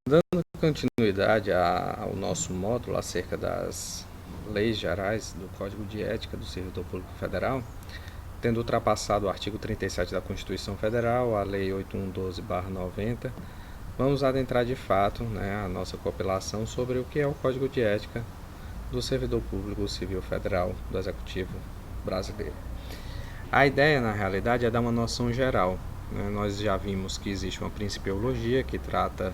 Dando continuidade ao nosso módulo acerca das leis gerais do Código de Ética do Servidor Público Federal, tendo ultrapassado o artigo 37 da Constituição Federal, a Lei 8112/90, vamos adentrar de fato a nossa compilação sobre o que é o Código de Ética do Servidor Público Civil Federal do Executivo Brasileiro. A ideia, na realidade, é dar uma noção geral. Nós já vimos que existe uma principiologia que trata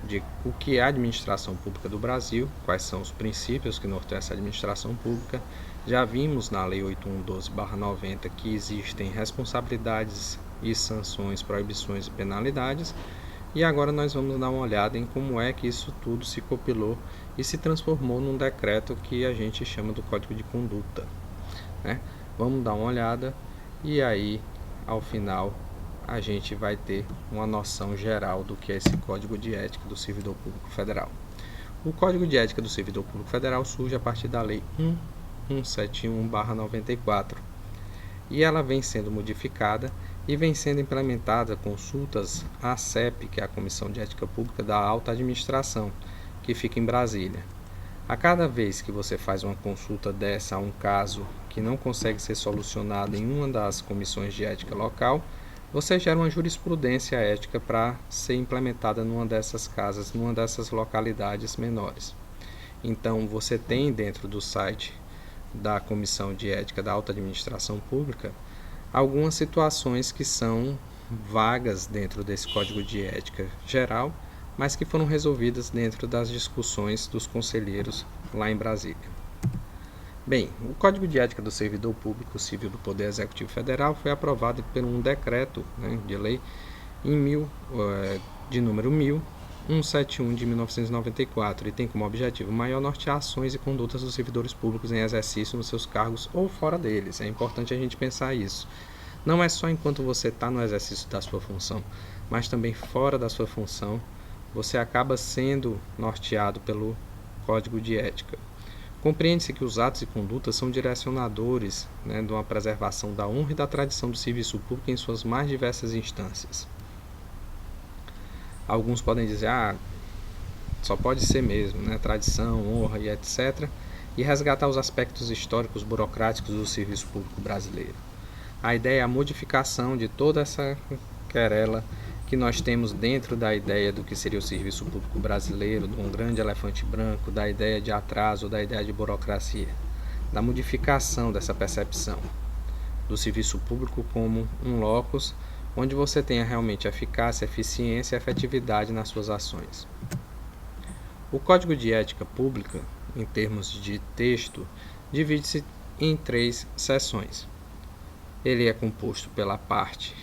de o que é a administração pública do Brasil, quais são os princípios que norteiam essa administração pública. Já vimos na Lei 8112/90 que existem responsabilidades e sanções, proibições e penalidades, e agora nós vamos dar uma olhada em como é que isso tudo se compilou e se transformou num decreto que a gente chama do Código de Conduta. Vamos dar uma olhada e aí, ao final, a gente vai ter uma noção geral do que é esse Código de Ética do Servidor Público Federal. O Código de Ética do Servidor Público Federal surge a partir da Lei 1171/94 e ela vem sendo modificada e vem sendo implementada consultas à CEP, que é a Comissão de Ética Pública da Alta Administração, que fica em Brasília. A cada vez que você faz uma consulta dessa a um caso que não consegue ser solucionado em uma das comissões de ética local, você gera uma jurisprudência ética para ser implementada numa dessas casas, numa dessas localidades menores. Então, você tem dentro do site da Comissão de Ética da Alta Administração Pública algumas situações que são vagas dentro desse Código de Ética geral, mas que foram resolvidas dentro das discussões dos conselheiros lá em Brasília. Bem, o Código de Ética do Servidor Público Civil do Poder Executivo Federal foi aprovado por um decreto de lei de número 1171 de 1994 e tem como objetivo maior nortear ações e condutas dos servidores públicos em exercício nos seus cargos ou fora deles. É importante a gente pensar isso. Não é só enquanto você está no exercício da sua função, mas também fora da sua função, você acaba sendo norteado pelo Código de Ética. Compreende-se que os atos e condutas são direcionadores de uma preservação da honra e da tradição do serviço público em suas mais diversas instâncias. Alguns podem dizer, só pode ser mesmo, tradição, honra e etc., e resgatar os aspectos históricos burocráticos do serviço público brasileiro. A ideia é a modificação de toda essa querela que nós temos dentro da ideia do que seria o serviço público brasileiro, de um grande elefante branco, da ideia de atraso, da ideia de burocracia, da modificação dessa percepção do serviço público como um locus onde você tenha realmente eficácia, eficiência e efetividade nas suas ações. O Código de Ética Pública, em termos de texto, divide-se em 3 seções. Ele é composto pela parte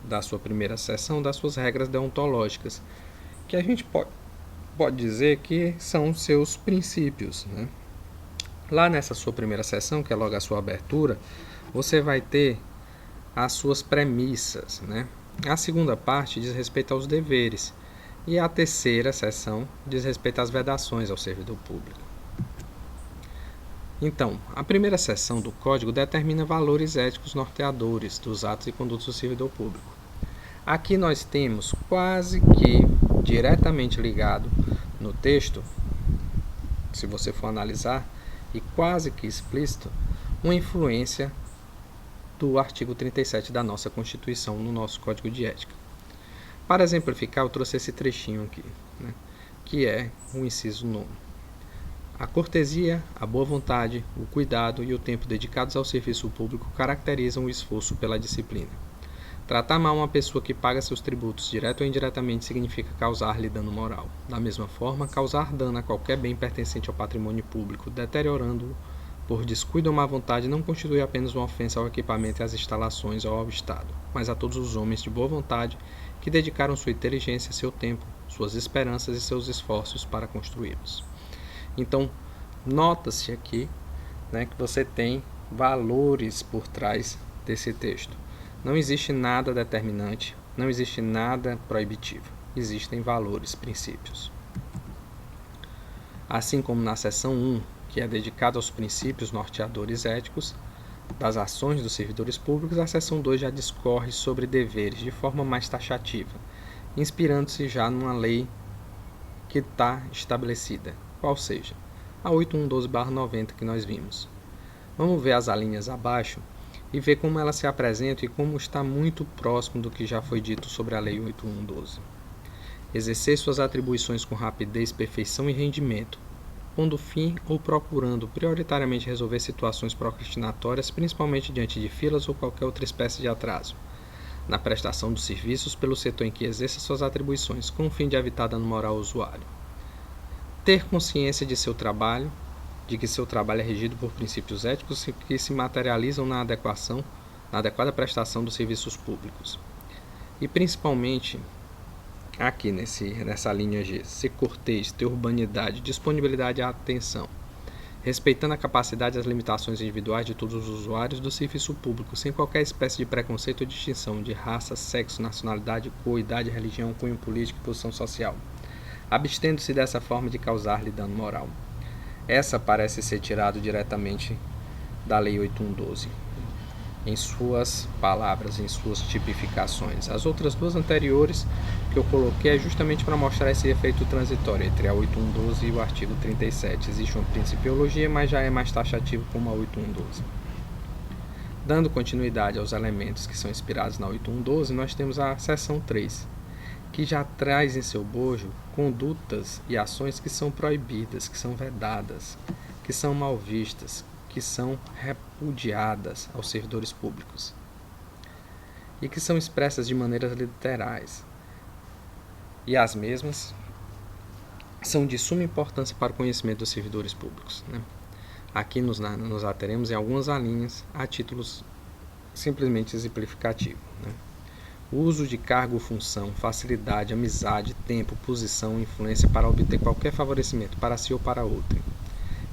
da sua primeira seção das suas regras deontológicas, que a gente pode dizer que são os seus princípios. Lá nessa sua primeira seção, que é logo a sua abertura, você vai ter as suas premissas. A segunda parte diz respeito aos deveres e a terceira seção diz respeito às vedações ao servidor público. Então, a primeira seção do Código determina valores éticos norteadores dos atos e condutas do servidor público. Aqui nós temos quase que diretamente ligado no texto, se você for analisar, e quase que explícito, uma influência do artigo 37 da nossa Constituição no nosso Código de Ética. Para exemplificar, eu trouxe esse trechinho aqui, que é o inciso 9. A cortesia, a boa vontade, o cuidado e o tempo dedicados ao serviço público caracterizam o esforço pela disciplina. Tratar mal uma pessoa que paga seus tributos, direto ou indiretamente, significa causar-lhe dano moral. Da mesma forma, causar dano a qualquer bem pertencente ao patrimônio público, deteriorando-o por descuido ou má vontade, não constitui apenas uma ofensa ao equipamento e às instalações ou ao Estado, mas a todos os homens de boa vontade que dedicaram sua inteligência, seu tempo, suas esperanças e seus esforços para construí-los. Então, nota-se aqui que você tem valores por trás desse texto. Não existe nada determinante, não existe nada proibitivo. Existem valores, princípios. Assim como na seção 1, que é dedicada aos princípios norteadores éticos das ações dos servidores públicos, a seção 2 já discorre sobre deveres de forma mais taxativa, inspirando-se já numa lei que está estabelecida, qual seja a 8112/90 que nós vimos. Vamos ver as alíneas abaixo e ver como ela se apresenta e como está muito próximo do que já foi dito sobre a Lei 8112. Exercer suas atribuições com rapidez, perfeição e rendimento, pondo fim ou procurando prioritariamente resolver situações procrastinatórias, principalmente diante de filas ou qualquer outra espécie de atraso, na prestação dos serviços pelo setor em que exerça suas atribuições, com o fim de evitar dano moral ao usuário. Ter consciência de seu trabalho, de que seu trabalho é regido por princípios éticos que se materializam na adequada prestação dos serviços públicos. E principalmente, aqui nessa linha G, ser cortês, ter urbanidade, disponibilidade e atenção, respeitando a capacidade e as limitações individuais de todos os usuários do serviço público, sem qualquer espécie de preconceito ou distinção de raça, sexo, nacionalidade, cor, idade, religião, cunho político e posição social, abstendo-se dessa forma de causar-lhe dano moral. Essa parece ser tirada diretamente da Lei 8112, em suas palavras, em suas tipificações. As outras duas anteriores que eu coloquei é justamente para mostrar esse efeito transitório entre a 8112 e o artigo 37. Existe uma principiologia, mas já é mais taxativo como a 8112. Dando continuidade aos elementos que são inspirados na 8112, nós temos a seção 3, que já traz em seu bojo condutas e ações que são proibidas, que são vedadas, que são mal vistas, que são repudiadas aos servidores públicos e que são expressas de maneiras literais. E as mesmas são de suma importância para o conhecimento dos servidores públicos, né? Aqui nos ateremos em algumas alíneas a títulos simplesmente exemplificativos, né? O uso de cargo, função, facilidade, amizade, tempo, posição, influência para obter qualquer favorecimento para si ou para outro.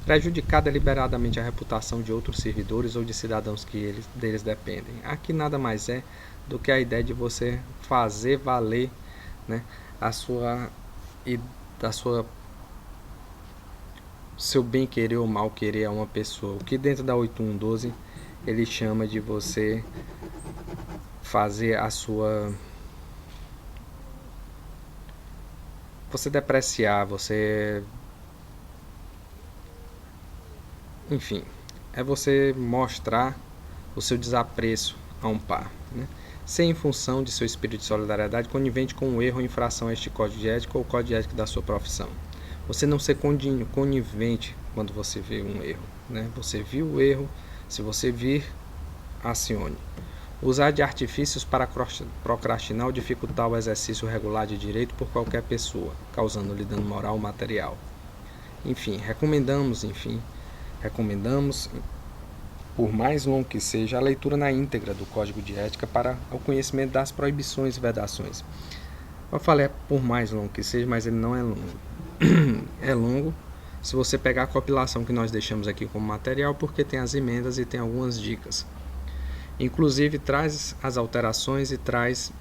Prejudicar deliberadamente a reputação de outros servidores ou de cidadãos que deles dependem. Aqui nada mais é do que a ideia de você fazer valer, né, seu bem querer ou mal querer a uma pessoa. O que dentro da 8112 ele chama de você fazer você depreciar, enfim, é você mostrar o seu desapreço a um par, né? Ser em função de seu espírito de solidariedade conivente com o erro ou infração a este código de ética ou código de ética da sua profissão. Você não ser conivente quando você vê um erro, né? Você viu o erro, se você vir, acione. Usar de artifícios para procrastinar ou dificultar o exercício regular de direito por qualquer pessoa, causando-lhe dano moral ou material. Enfim, recomendamos, por mais longo que seja, a leitura na íntegra do Código de Ética para o conhecimento das proibições e vedações. Eu falei por mais longo que seja, mas ele não é longo. É longo se você pegar a compilação que nós deixamos aqui como material, porque tem as emendas e tem algumas dicas. Inclusive traz as alterações e traz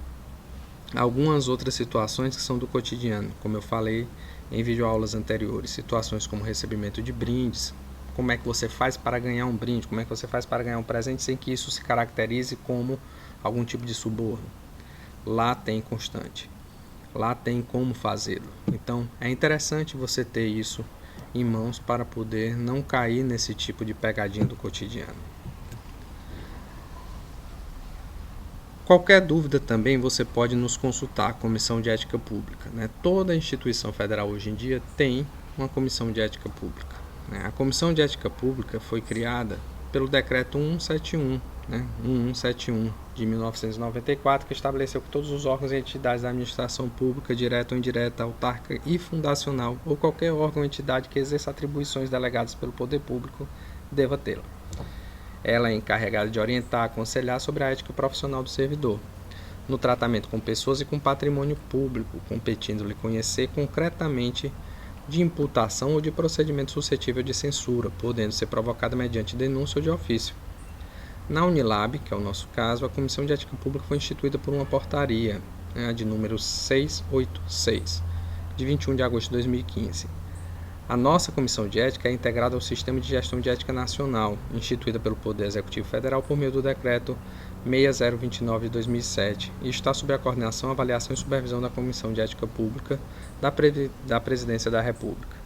algumas outras situações que são do cotidiano, como eu falei em videoaulas anteriores, situações como recebimento de brindes, como é que você faz para ganhar um brinde, como é que você faz para ganhar um presente sem que isso se caracterize como algum tipo de suborno. Lá tem constante, lá tem como fazê-lo. Então é interessante você ter isso em mãos para poder não cair nesse tipo de pegadinha do cotidiano. Qualquer dúvida também você pode nos consultar a Comissão de Ética Pública, né? Toda instituição federal hoje em dia tem uma Comissão de Ética Pública, né? A Comissão de Ética Pública foi criada pelo Decreto 1171, né? 1171 de 1994, que estabeleceu que todos os órgãos e entidades da administração pública, direta ou indireta, autárquica e fundacional, ou qualquer órgão ou entidade que exerça atribuições delegadas pelo poder público, deva tê-la. Ela é encarregada de orientar, aconselhar sobre a ética profissional do servidor, no tratamento com pessoas e com patrimônio público, competindo-lhe conhecer concretamente de imputação ou de procedimento suscetível de censura, podendo ser provocada mediante denúncia ou de ofício. Na Unilab, que é o nosso caso, a Comissão de Ética Pública foi instituída por uma portaria, né, de número 686, de 21 de agosto de 2015. A nossa Comissão de Ética é integrada ao Sistema de Gestão de Ética Nacional, instituída pelo Poder Executivo Federal por meio do Decreto 6029 de 2007 e está sob a coordenação, avaliação e supervisão da Comissão de Ética Pública da Presidência da República.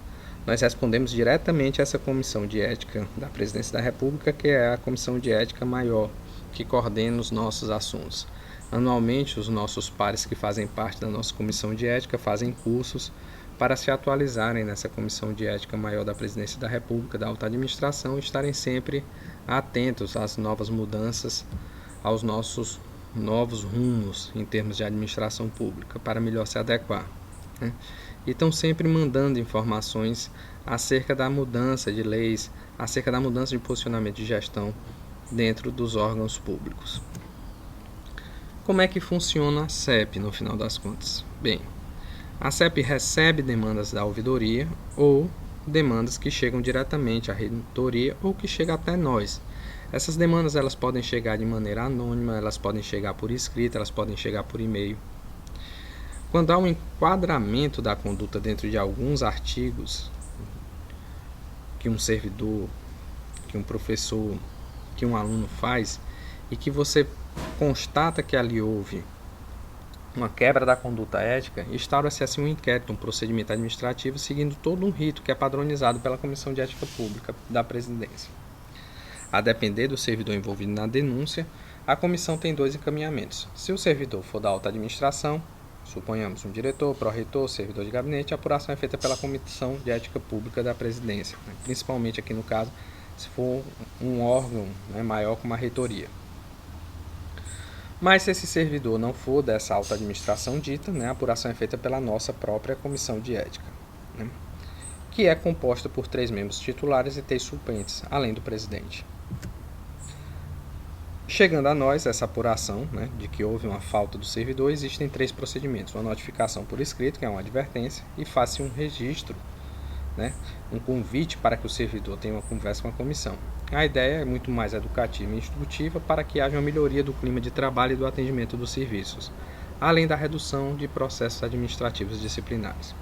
Nós respondemos diretamente a essa Comissão de Ética da Presidência da República, que é a Comissão de Ética maior, que coordena os nossos assuntos. Anualmente, os nossos pares que fazem parte da nossa Comissão de Ética fazem cursos para se atualizarem nessa Comissão de Ética maior da Presidência da República, da Alta Administração, e estarem sempre atentos às novas mudanças, aos nossos novos rumos em termos de administração pública, para melhor se adequar, né? E estão sempre mandando informações acerca da mudança de leis, acerca da mudança de posicionamento de gestão dentro dos órgãos públicos. Como é que funciona a CEP no final das contas? Bem, a CEP recebe demandas da ouvidoria ou demandas que chegam diretamente à reitoria ou que chegam até nós. Essas demandas elas podem chegar de maneira anônima, elas podem chegar por escrito, elas podem chegar por e-mail. Quando há um enquadramento da conduta dentro de alguns artigos que um servidor, que um professor, que um aluno faz e que você constata que ali houve uma quebra da conduta ética, instaura-se assim um inquérito, um procedimento administrativo seguindo todo um rito que é padronizado pela Comissão de Ética Pública da Presidência. A depender do servidor envolvido na denúncia, a comissão tem 2 encaminhamentos. Se o servidor for da alta administração, suponhamos um diretor, pró-reitor, servidor de gabinete, a apuração é feita pela Comissão de Ética Pública da Presidência, né? Principalmente aqui no caso, se for um órgão, né, maior como a reitoria. Mas se esse servidor não for dessa alta administração dita, né, a apuração é feita pela nossa própria Comissão de Ética, né, que é composta por 3 membros titulares e 3 suplentes, além do presidente. Chegando a nós essa apuração, né, de que houve uma falta do servidor, existem 3 procedimentos: uma notificação por escrito, que é uma advertência, e faça um registro, né, um convite para que o servidor tenha uma conversa com a comissão. A ideia é muito mais educativa e instrutiva para que haja uma melhoria do clima de trabalho e do atendimento dos serviços, além da redução de processos administrativos disciplinares.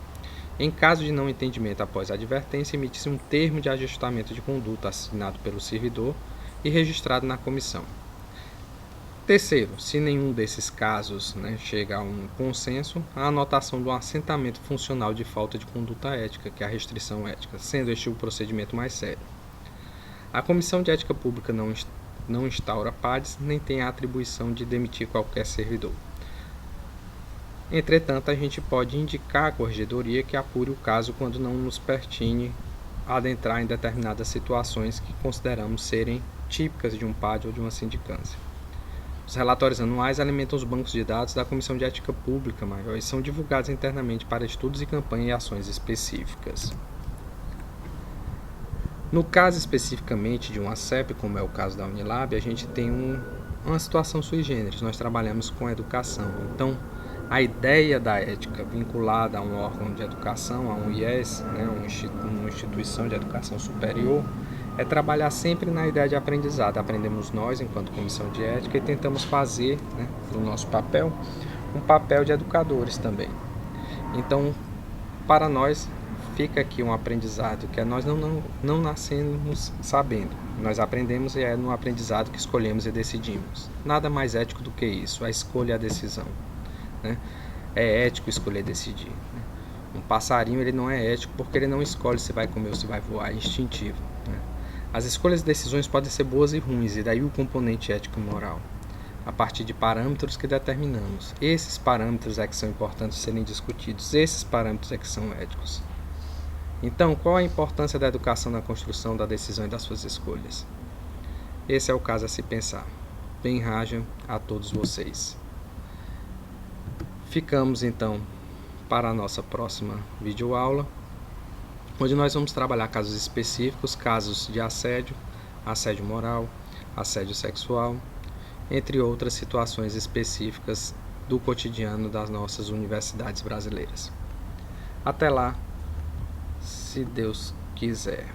Em caso de não entendimento após a advertência, emite-se um termo de ajustamento de conduta assinado pelo servidor e registrado na comissão. Terceiro, se nenhum desses casos, né, chega a um consenso, a anotação do assentamento funcional de falta de conduta ética, que é a restrição ética, sendo este o procedimento mais sério. A Comissão de Ética Pública não instaura PADs, nem tem a atribuição de demitir qualquer servidor. Entretanto, a gente pode indicar à corregedoria que apure o caso quando não nos pertine adentrar em determinadas situações que consideramos serem típicas de um PAD ou de uma sindicância. Os relatórios anuais alimentam os bancos de dados da Comissão de Ética Pública maior e são divulgados internamente para estudos e campanhas e ações específicas. No caso especificamente de uma CEP, como é o caso da Unilab, a gente tem uma situação sui generis. Nós trabalhamos com educação. Então, a ideia da ética vinculada a um órgão de educação, a um IES, né, uma instituição de educação superior, é trabalhar sempre na ideia de aprendizado. Aprendemos nós, enquanto comissão de ética, e tentamos fazer, né, do nosso papel, um papel de educadores também. Então, para nós, fica aqui um aprendizado que nós não nascemos sabendo. Nós aprendemos e é no aprendizado que escolhemos e decidimos. Nada mais ético do que isso, a escolha e a decisão, né? É ético escolher e decidir, né? Um passarinho ele não é ético porque ele não escolhe se vai comer ou se vai voar, é instintivo, né? As escolhas e decisões podem ser boas e ruins, e daí o componente ético e moral, a partir de parâmetros que determinamos. Esses parâmetros é que são importantes serem discutidos, esses parâmetros é que são éticos. Então, qual a importância da educação na construção da decisão e das suas escolhas? Esse é o caso a se pensar. Bem-raja a todos vocês. Ficamos então para a nossa próxima videoaula, onde nós vamos trabalhar casos específicos, casos de assédio, assédio moral, assédio sexual, entre outras situações específicas do cotidiano das nossas universidades brasileiras. Até lá, se Deus quiser.